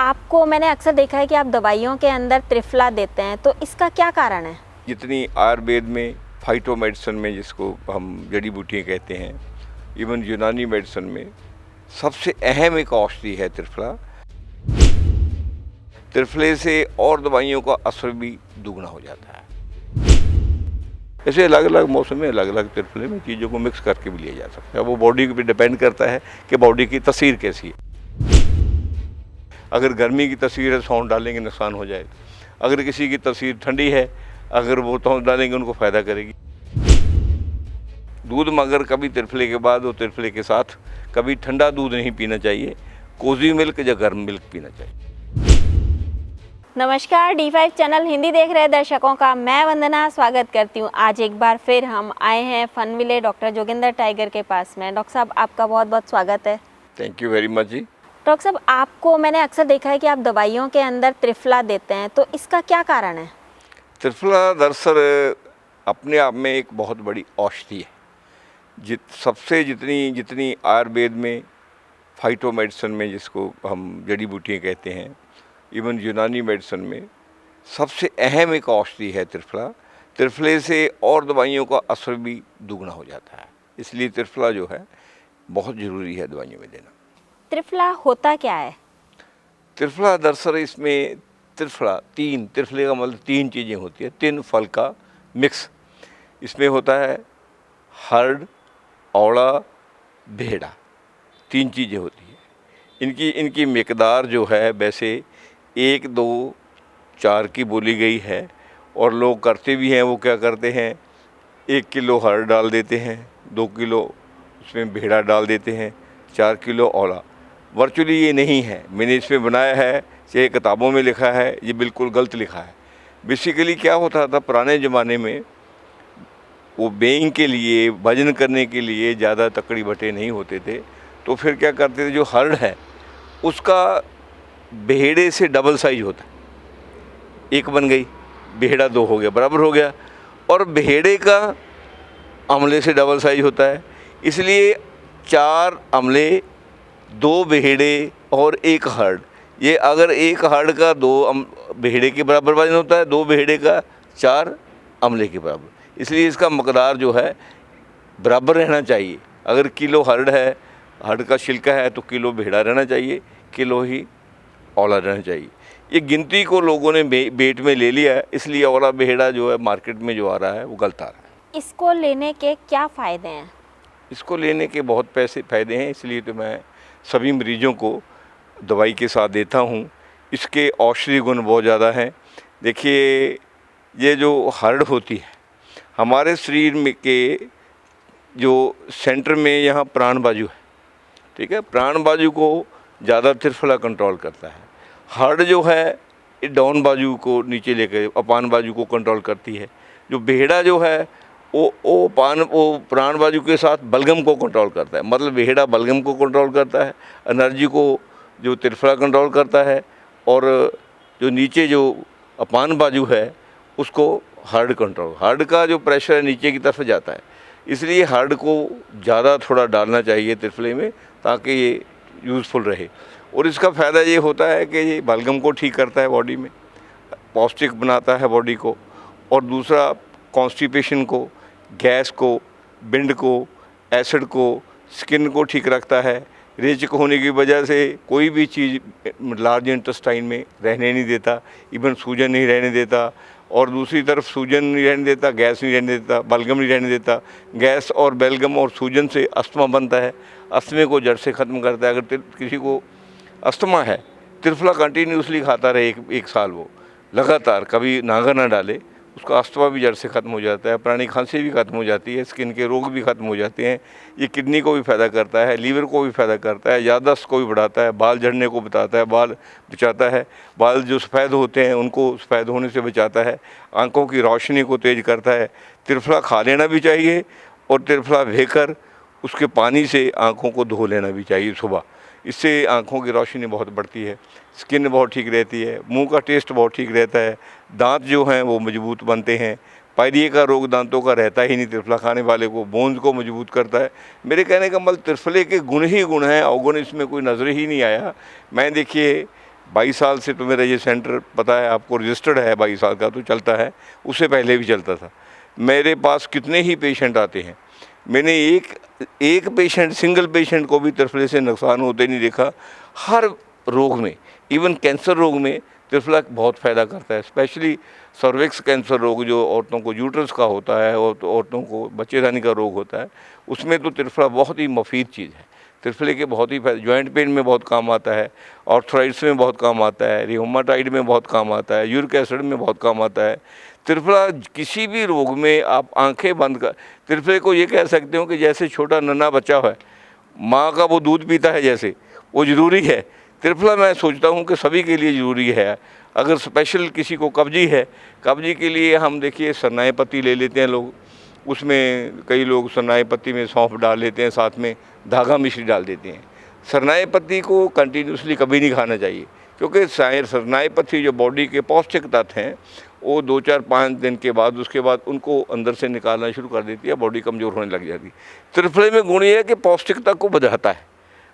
आपको मैंने अक्सर देखा है कि आप दवाइयों के अंदर त्रिफला देते हैं, तो इसका क्या कारण है? जितनी आयुर्वेद में फाइटो मेडिसिन में जिसको हम जड़ी बूटियाँ कहते हैं, इवन यूनानी मेडिसिन में सबसे अहम एक औषधि है त्रिफला। त्रिफले से और दवाइयों का असर भी दुगना हो जाता है। ऐसे अलग अलग मौसम में अलग अलग त्रिफले में चीज़ों को मिक्स करके भी लिया जा सकता है। वो बॉडी पे डिपेंड करता है कि बॉडी की तस्वीर कैसी है। अगर गर्मी की तस्वीर है, सौंठ डालेंगे नुकसान हो जाएगा। अगर किसी की तस्वीर ठंडी है, अगर वो सौंठ डालेंगे उनको फ़ायदा करेगी। दूध में अगर कभी त्रिफले के बाद और त्रिफले के साथ कभी ठंडा दूध नहीं पीना चाहिए, कोजी मिल्क या गर्म मिल्क पीना चाहिए। नमस्कार, D5 चैनल हिंदी देख रहे दर्शकों का मैं वंदना स्वागत करती हूँ। आज एक बार फिर हम आए हैं फनविले डॉक्टर जोगिंदर टाइगर के पास में। डॉक्टर साहब, आपका बहुत बहुत स्वागत है। Thank you very much ji. Doctor साहब, आपको मैंने अक्सर देखा है कि आप दवाइयों के अंदर त्रिफला देते हैं, तो इसका क्या कारण है? त्रिफला दरअसल अपने आप में एक बहुत बड़ी औषधि है। जितनी आयुर्वेद में फाइटो मेडिसिन में जिसको हम जड़ी बूटियाँ कहते हैं, इवन यूनानी मेडिसिन में सबसे अहम एक औषधि है त्रिफला। त्रिफले से और दवाइयों का असर भी दुगना हो जाता है, इसलिए त्रिफला जो है बहुत ज़रूरी है दवाइयों में देना। त्रिफला होता क्या है? त्रिफला दरअसल इसमें त्रिफले का मतलब तीन चीज़ें होती है, 3 फल का मिक्स इसमें होता है। हर्ड, औड़ा, भेड़ा, 3 चीज़ें होती हैं। इनकी मिकदार जो है वैसे 1, 2, 4 की बोली गई है, और लोग करते भी हैं। वो क्या करते हैं, 1 किलो हर्ड डाल देते हैं, 2 किलो उसमें भेड़ा डाल देते हैं, 4 किलो औला। वर्चुअली ये नहीं है, मैंने इसमें बनाया है, चाहे किताबों में लिखा है, ये बिल्कुल गलत लिखा है। बेसिकली क्या होता था पुराने ज़माने में, वो वेइंग के लिए, वजन करने के लिए ज़्यादा तकड़ी बटे नहीं होते थे, तो फिर क्या करते थे, जो हर्ड है उसका भेड़े से डबल साइज होता है। 1 बन गई, भेड़ा 2 हो गया, बराबर हो गया। और भेड़े का अमले से डबल साइज होता है, इसलिए 4 अमले, 2 भेड़े और 1 हर्ड। ये अगर 1 हर्ड का 2 भेड़े के बराबर वजन होता है, 2 भेड़े का 4 अमले के बराबर, इसलिए इसका मकदार जो है बराबर रहना चाहिए। अगर किलो हर्ड है, हर्ड का छिलका है, तो किलो भेड़ा रहना चाहिए, किलो ही औला रहना चाहिए। ये गिनती को लोगों ने बेट में ले लिया है, इसलिए औला भेड़ा जो है मार्केट में जो आ रहा है वो गलत आ रहा है। इसको लेने के क्या फ़ायदे हैं? इसको लेने के बहुत फ़ायदे हैं, इसलिए तो मैं सभी मरीजों को दवाई के साथ देता हूँ। इसके औषधि गुण बहुत ज़्यादा हैं। देखिए, ये जो हर्ड होती है हमारे शरीर में के जो सेंटर में, यहाँ प्राण बाजू है, ठीक है, प्राण बाजू को ज़्यादा त्रिफला कंट्रोल करता है। हर्ड जो है ये डाउन बाजू को नीचे लेकर अपान बाजू को कंट्रोल करती है। जो भेड़ा जो है वो प्राण बाजू के साथ बलगम को कंट्रोल करता है। मतलब भेड़ा बलगम को कंट्रोल करता है, एनर्जी को जो त्रिफला कंट्रोल करता है, और जो नीचे जो अपान बाजू है उसको हर्ड का जो प्रेशर है नीचे की तरफ जाता है, इसलिए हर्ड को ज़्यादा थोड़ा डालना चाहिए त्रिफले में, ताकि ये यूज़फुल रहे। और इसका फ़ायदा ये होता है कि ये बलगम को ठीक करता है, बॉडी में पौष्टिक बनाता है बॉडी को, और दूसरा कॉन्स्टिपेशन को, गैस को, बिंड को, एसिड को, स्किन को ठीक रखता है। रेचक होने की वजह से कोई भी चीज़ लार्ज इंटेस्टाइन में रहने नहीं देता, इवन सूजन नहीं रहने देता, और दूसरी तरफ सूजन नहीं रहने देता, गैस नहीं रहने देता, बलगम नहीं रहने देता। गैस और बेलगम और सूजन से अस्थमा बनता है, अस्थमे को जड़ से ख़त्म करता है। अगर किसी को अस्थमा है, त्रिफला कंटिन्यूसली खाता रहे एक साल, वो लगातार कभी नागा ना डाले, उसका अस्थमा भी जड़ से ख़त्म हो जाता है, पुरानी खांसी भी ख़त्म हो जाती है, स्किन के रोग भी ख़त्म हो जाते हैं। ये किडनी को भी फ़ायदा करता है, लीवर को भी फ़ायदा करता है, याददाश्त को भी बढ़ाता है, बाल झड़ने को बताता है, बाल बचाता है, बाल जो सफ़ेद होते हैं उनको सफ़ेद होने से बचाता है, आँखों की रोशनी को तेज़ करता है। त्रिफला खा लेना भी चाहिए, और त्रिफला भेकर उसके पानी से आँखों को धो लेना भी चाहिए सुबह। इससे आँखों की रोशनी बहुत बढ़ती है, स्किन बहुत ठीक रहती है, मुंह का टेस्ट बहुत ठीक रहता है, दांत जो हैं वो मजबूत बनते हैं। पायरिए का रोग दांतों का रहता ही नहीं त्रिफला खाने वाले को, बोन्स को मजबूत करता है। मेरे कहने का मतलब त्रिफले के गुण ही गुण हैं, अवगुण इसमें कोई नज़र ही नहीं आया। मैं देखिए 22 साल से तो मेरा ये सेंटर पता है आपको, रजिस्टर्ड है, 22 साल का तो चलता है, उससे पहले भी चलता था। मेरे पास कितने ही पेशेंट आते हैं, मैंने एक पेशेंट, सिंगल पेशेंट को भी त्रिफले से नुकसान होते नहीं देखा। हर रोग में, इवन कैंसर रोग में त्रिफला बहुत फ़ायदा करता है। स्पेशली सर्विक्स कैंसर रोग जो औरतों को यूट्रस का होता है और तो औरतों को बच्चेदानी का रोग होता है, उसमें तो त्रिफला बहुत ही मुफीद चीज़ है। त्रिफले के बहुत ही फायदे, जॉइंट पेन में बहुत काम आता है, आर्थराइटिस में बहुत काम आता है, रियोमाटाइड में बहुत काम आता है, यूरिक एसिड में बहुत काम आता है। त्रिफला किसी भी रोग में आप आंखें बंद कर, त्रिफले को ये कह सकते हो कि जैसे छोटा नन्हा बच्चा है, माँ का वो दूध पीता है, जैसे वो ज़रूरी है। त्रिफला मैं सोचता हूँ कि सभी के लिए ज़रूरी है। अगर स्पेशल किसी को कब्जी है, कब्जी के लिए हम देखिए सरनाई पत्ती ले लेते हैं लोग, उसमें कई लोग सरनाई पत्ती में सौंफ डाल लेते हैं, साथ में धागा मिश्री डाल देते हैं। सरनाई पत्ती को कंटिन्यूसली कभी नहीं खाना चाहिए, क्योंकि सरनाई पत्ती जो बॉडी के पौष्टिक तत्व हैं वो 2-4-5 दिन के बाद, उसके बाद उनको अंदर से निकालना शुरू कर देती है, बॉडी कमज़ोर होने लग जाती है। त्रिफले में गुण ये है कि पौष्टिकता को बढ़ाता है।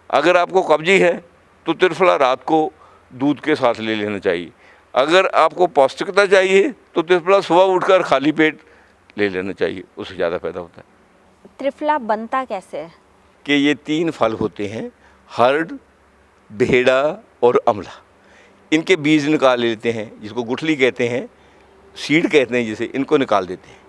अगर आपको कब्जी है तो त्रिफला रात को दूध के साथ ले लेना चाहिए। अगर आपको पौष्टिकता चाहिए तो त्रिफला सुबह उठकर खाली पेट ले लेना चाहिए, उससे ज़्यादा फायदा होता है। त्रिफला बनता कैसे है? कि ये 3 फल होते हैं, हर्ड, भेड़ा और अमला। इनके बीज निकाल लेते हैं, जिसको गुठली कहते हैं, सीड कहते हैं जिसे, इनको निकाल देते हैं।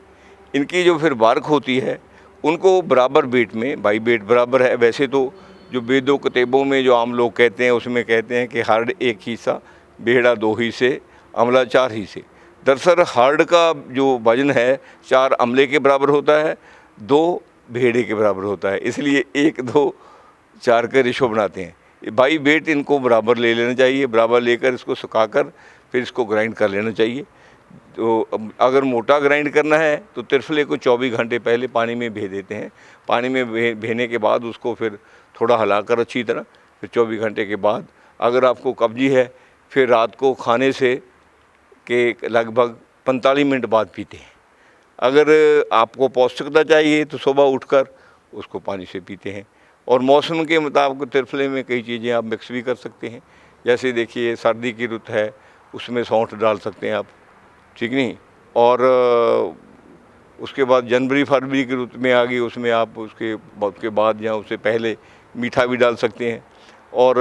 इनकी जो फिर बार्क होती है उनको बराबर बेट में, भाई बेट बराबर है। वैसे तो जो वेदों किताबों में जो आम लोग कहते हैं उसमें कहते हैं कि हर्ड 1 हिस्सा, भेड़ा 2 हिस्से, अमला 4 हिस्से। दरअसल हर्ड का जो वजन है 4 अमले के बराबर होता है, 2 भेड़े के बराबर होता है, इसलिए 1, 2, 4 का रेशो बनाते हैं। भाई वेट इनको बराबर ले लेना चाहिए, बराबर लेकर इसको सुखाकर फिर इसको ग्राइंड कर लेना चाहिए। तो अगर मोटा ग्राइंड करना है तो त्रिफले को 24 घंटे पहले पानी में भे देते हैं। पानी में भेने के बाद उसको फिर थोड़ा हिलाकर अच्छी तरह, फिर 24 घंटे के बाद अगर आपको कब्जी है फिर रात को खाने से के लगभग 45 मिनट बाद पीते हैं। अगर आपको पौष्टिकता चाहिए तो सुबह उठकर उसको पानी से पीते हैं। और मौसम के मुताबिक त्रिफले में कई चीज़ें आप मिक्स भी कर सकते हैं। जैसे देखिए सर्दी की रुत है, उसमें सौंठ डाल सकते हैं आप, ठीक नहीं। और उसके बाद जनवरी फरवरी की रुत में आ गई, उसमें आप उसके बाद या उससे पहले मीठा भी डाल सकते हैं। और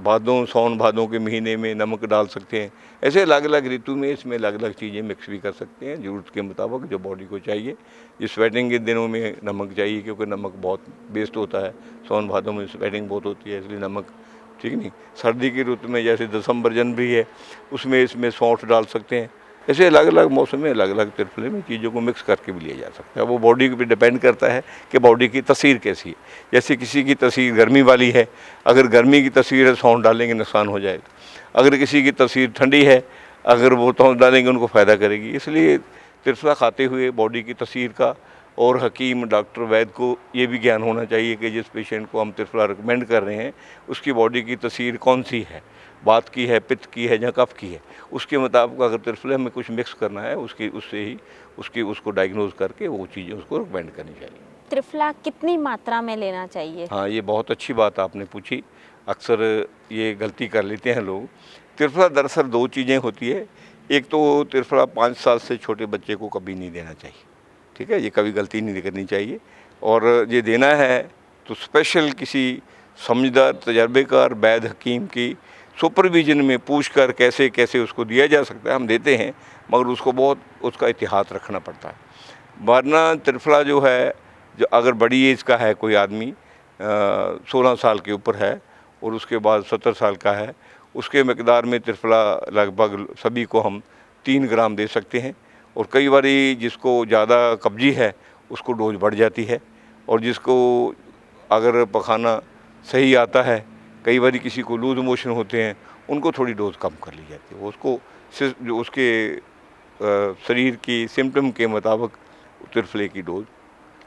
भादों, सावन भादों के महीने में नमक डाल सकते हैं। ऐसे अलग अलग ऋतु में इसमें अलग अलग चीज़ें मिक्स भी कर सकते हैं ज़रूरत के मुताबिक जो बॉडी को चाहिए। ये स्वेटिंग के दिनों में नमक चाहिए, क्योंकि नमक बहुत बेस्ट होता है। सावन भादों में स्वेटिंग बहुत होती है, इसलिए नमक, ठीक नहीं। सर्दी की ऋतु में जैसे दिसंबर जनवरी है, उसमें इसमें सौंठ डाल सकते हैं। ऐसे अलग अलग मौसम में अलग अलग त्रिफले में चीज़ों को मिक्स करके भी लिया जा सकता है। वो बॉडी पे डिपेंड करता है कि बॉडी की तस्वीर कैसी है। जैसे किसी की तस्वीर गर्मी वाली है, अगर गर्मी की तस्वीर है सौंठ डालेंगे नुकसान हो जाएगा। अगर किसी की तस्वीर ठंडी है, अगर वो सौंठ डालेंगे उनको फ़ायदा करेगी। इसलिए त्रिफला खाते हुए बॉडी की तस्वीर का और हकीम, डॉक्टर, वैद्य को ये भी ज्ञान होना चाहिए कि जिस पेशेंट को हम त्रिफला रिकमेंड कर रहे हैं उसकी बॉडी की तस्वीर कौन सी है, बात की है, पित्त की है या कफ की है। उसके मुताबिक अगर त्रिफले में कुछ मिक्स करना है उससे ही उसको डायग्नोज करके वो चीज़ें उसको रिकमेंड करनी चाहिए। त्रिफला कितनी मात्रा में लेना चाहिए? हाँ, ये बहुत अच्छी बात आपने पूछी। अक्सर ये गलती कर लेते हैं लोग। त्रिफला दरअसल 2 चीज़ें होती है। एक तो त्रिफला 5 साल से छोटे बच्चे को कभी नहीं देना चाहिए, ठीक है, ये कभी गलती नहीं करनी चाहिए। और ये देना है तो स्पेशल किसी समझदार तजर्बेकार वैद्य हकीम की सुपरविजन में पूछ कर कैसे कैसे उसको दिया जा सकता है। हम देते हैं, मगर उसको बहुत उसका इतिहास रखना पड़ता है। वरना त्रिफला जो है, जो अगर बड़ी एज का है कोई आदमी, 16 साल के ऊपर है और उसके बाद 70 साल का है, उसके मकदार में त्रिफला लगभग सभी को हम 3 ग्राम दे सकते हैं। और कई बारी जिसको ज़्यादा कब्जी है उसको डोज बढ़ जाती है, और जिसको अगर पखाना सही आता है, कई बारी किसी को लूज मोशन होते हैं, उनको थोड़ी डोज कम कर ली जाती है। उसको जो उसके शरीर की सिम्टम के मुताबिक त्रिफले की डोज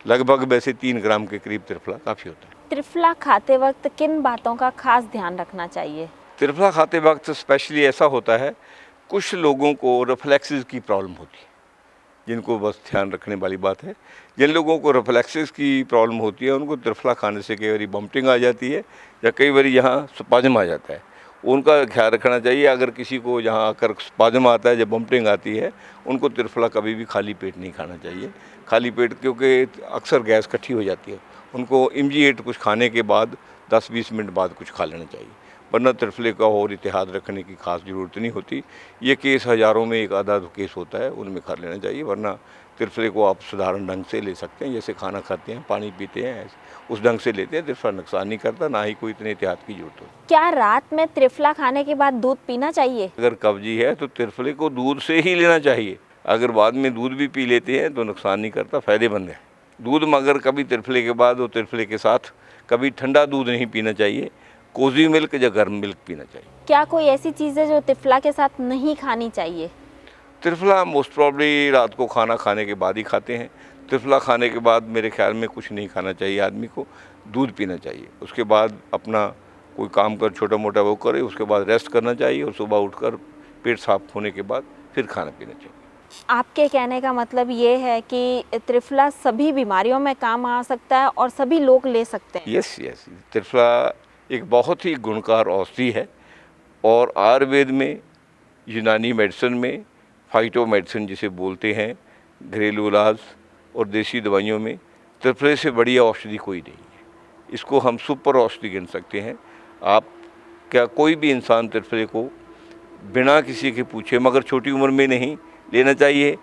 लगभग वैसे 3 ग्राम के करीब त्रिफला काफ़ी होता है। त्रिफला खाते वक्त किन बातों का खास ध्यान रखना चाहिए? त्रिफला खाते वक्त स्पेशली ऐसा होता है, कुछ लोगों को रिफ्लेक्सेस की प्रॉब्लम होती है, जिनको बस ध्यान रखने वाली बात है। जिन लोगों को रिफ्लेक्सेस की प्रॉब्लम होती है उनको त्रिफला खाने से कई बार वॉमिटिंग आ जाती है या कई बार यहाँ स्पाज्म आ जाता है। उनका ख्याल रखना चाहिए। अगर किसी को जहाँ आकर स्पाज्म आता है, जब वोमिटिंग आती है, उनको त्रिफला कभी भी खाली पेट नहीं खाना चाहिए। खाली पेट क्योंकि अक्सर गैस इकट्ठी हो जाती है, उनको इमीडिएट कुछ खाने के बाद 10-20 मिनट बाद कुछ खा लेना चाहिए, वरना त्रिफले का और इतिहाद रखने की खास ज़रूरत नहीं होती। ये केस हज़ारों में एक आधा केस होता है, उनमें खा लेना चाहिए, वरना त्रिफले को आप साधारण ढंग से ले सकते हैं, जैसे खाना खाते हैं, पानी पीते हैं, उस ढंग से लेते हैं। त्रिफला नुकसान नहीं करता, ना ही कोई इतने एहतियात की जरूरत होती। क्या रात में त्रिफला खाने के बाद दूध पीना चाहिए? अगर कब्जी है तो त्रिफले को दूध से ही लेना चाहिए। अगर बाद में दूध भी पी लेते हैं तो नुकसान नहीं करता, फ़ायदेमंद है दूध। मगर कभी त्रिफले के बाद और त्रिफले के साथ कभी ठंडा दूध नहीं पीना चाहिए, कोजी मिल्क या गर्म मिल्क पीना चाहिए। क्या कोई ऐसी चीज़ है जो त्रिफला के साथ नहीं खानी चाहिए? त्रिफला मोस्ट प्रॉब्ली रात को खाना खाने के बाद ही खाते हैं। त्रिफला खाने के बाद मेरे ख्याल में कुछ नहीं खाना चाहिए आदमी को, दूध पीना चाहिए। उसके बाद अपना कोई काम कर छोटा मोटा वो करे, उसके बाद रेस्ट करना चाहिए और सुबह उठकर पेट साफ होने के बाद फिर खाना पीना चाहिए। आपके कहने का मतलब ये है कि त्रिफला सभी बीमारियों में काम आ सकता है और सभी लोग ले सकते हैं? यस यस, त्रिफला एक बहुत ही गुणकार औषधि है और आयुर्वेद में, यूनानी मेडिसिन में, फाइटो मेडिसिन जिसे बोलते हैं, घरेलू इलाज और देसी दवाइयों में त्रिफले से बढ़िया औषधि कोई नहीं है। इसको हम सुपर औषधि गिन सकते हैं। आप क्या कोई भी इंसान त्रिफले को बिना किसी के पूछे, मगर छोटी उम्र में नहीं लेना चाहिए।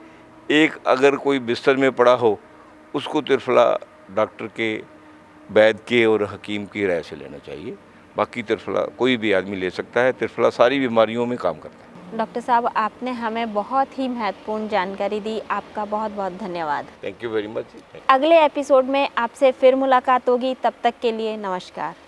एक अगर कोई बिस्तर में पड़ा हो, उसको त्रिफला डॉक्टर के, वैद्य के और हकीम की राय से लेना चाहिए। बाकी त्रिफला कोई भी आदमी ले सकता है। त्रिफला सारी बीमारियों में काम करता है। डॉक्टर साहब, आपने हमें बहुत ही महत्वपूर्ण जानकारी दी, आपका बहुत बहुत धन्यवाद। Thank you very much. अगले एपिसोड में आपसे फिर मुलाकात होगी, तब तक के लिए नमस्कार।